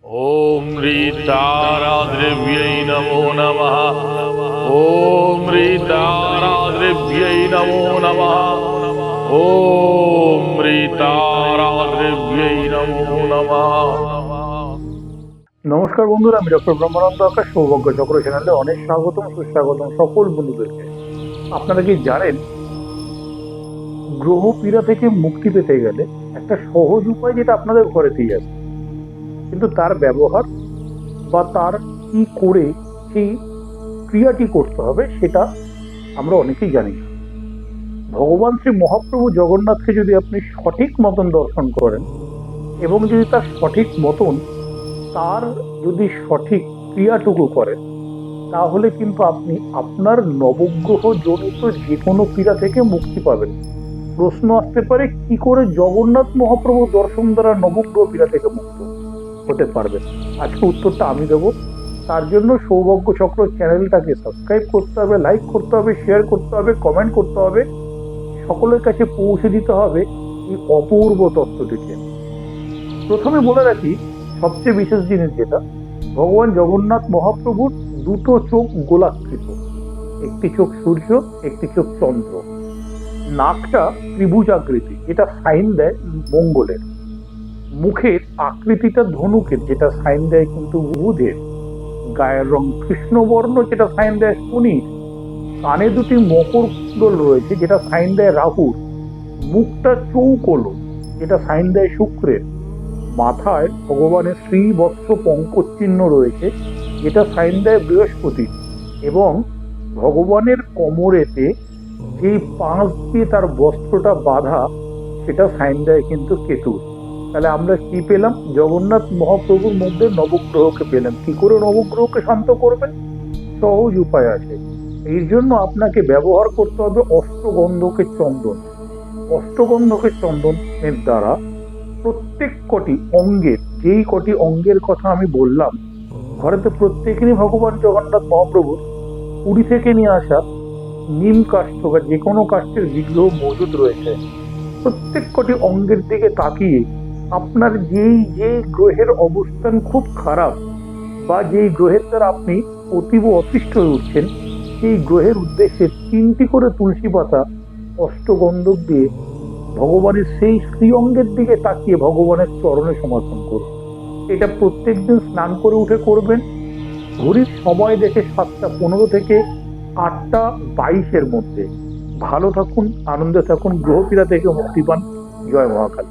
ओम ह्रीताराद्रिव्यै नमो नमः। ओम ह्रीताराद्रिव्यै नमो नमः। ओम ह्रीताराद्रिव्यै नमो नमः। নমস্কার বন্ধুরা, আমি ডক্টর ব্রহ্মানন্দ আকাশ সৌভাগ্য চক্র চ্যানেলে অনেক স্বাগতম সুস্বাগতম সকল বন্ধুদেরকে। আপনারা কি জানেন, গ্রহ পীড়া থেকে মুক্তি পেতে গেলে একটা সহজ উপায় যেটা আপনাদের ঘরেতেই আছে, কিন্তু তার ব্যবহার বা তার কি করে সেই ক্রিয়াটি করতে হবে সেটা আমরা অনেকেই জানি না। ভগবান শ্রী মহাপ্রভু জগন্নাথকে যদি আপনি সঠিক মতন দর্শন করেন এবং যদি তার সঠিক মতন তার যদি সঠিক ক্রিয়াটুকু করেন, তাহলে কিন্তু আপনি আপনার নবগ্রহ জনিত যে কোনো পীড়া থেকে মুক্তি পাবেন। প্রশ্ন আসতে পারে, কি করে জগন্নাথ মহাপ্রভু দর্শন দ্বারা নবগ্রহ পীড়া থেকে মুক্ত হতে পারবেন? আজকে উত্তরটা আমি দেবো। তার জন্য সৌভাগ্য চক্র চ্যানেলটাকে সাবস্ক্রাইব করতে হবে, লাইক করতে হবে, শেয়ার করতে হবে, কমেন্ট করতে হবে, সকলের কাছে পৌঁছে দিতে হবে এই অপূর্ব তত্ত্বটিকে। প্রথমে বলে রাখি, সবচেয়ে বিশেষ জিনিস যেটা, ভগবান জগন্নাথ মহাপ্রভুর দুটো চোখ গোলাকৃত, একটি চোখ সূর্য, একটি চোখ চন্দ্র। নাকটা ত্রিভুজাকৃতি, যেটা সাইন দেয় মঙ্গলের। মুখের আকৃতিটা ধনুকের, যেটা সাইন দেয় কিন্তু বুধের। গায়ের রং কৃষ্ণবর্ণ, যেটা সাইন দেয় শনির। কানে দুটি মকর কুণ্ডল রয়েছে, যেটা সাইন দেয় রাহুর। মুখটা চৌকোলো, যেটা সাইন দেয় শুক্রের। মাথায় ভগবানের শ্রীবৎস পঙ্কজ চিহ্ন রয়েছে, যেটা সাইন দেয় বৃহস্পতি। এবং ভগবানের কোমরেতে যে পাঁচ দিয়ে তার বস্ত্রটা বাঁধা, সেটা সাইন দেয় কিন্তু কেতুর। তাহলে আমরা কি পেলাম? জগন্নাথ মহাপ্রভুর মধ্যে নবগ্রহকে পেলাম। কি করে নবগ্রহকে শান্ত করবেন? সহজ উপায় আছে। এর জন্য আপনাকে ব্যবহার করতে হবে অষ্টগন্ধকে চন্দন। অষ্টগন্ধকে চন্দনের দ্বারা প্রত্যেক কটি অঙ্গের, যেই কটি অঙ্গের কথা আমি বললাম, ঘরেতে প্রত্যেকেরই ভগবান জগন্নাথ মহাপ্রভুর পুরী থেকে নিয়ে আসা নিম কাষ্ঠ বা যে কোনো কাষ্ঠের বিগ্রহ মজুদ রয়েছে। প্রত্যেক কটি অঙ্গের দিকে তাকিয়ে আপনার যে গ্রহের অবস্থান খুব খারাপ বা যেই গ্রহের দ্বারা আপনি অতীব অতিষ্ঠ হয়ে উঠছেন, সেই গ্রহের উদ্দেশ্যে 3টি করে তুলসী পাতা অষ্টগন্ধক দিয়ে ভগবানের সেই শ্রী অঙ্গের দিকে তাকিয়ে ভগবানের চরণে সমর্পণ করুন। এটা প্রত্যেকদিন স্নান করে উঠে করবেন। ঘড়ির সময় দেখে 7টা 15 থেকে 8টা 22-এর মধ্যে। ভালো থাকুন, আনন্দে থাকুন, গ্রহপীড়া থেকে মুক্তি পান। জয় মহাকাল।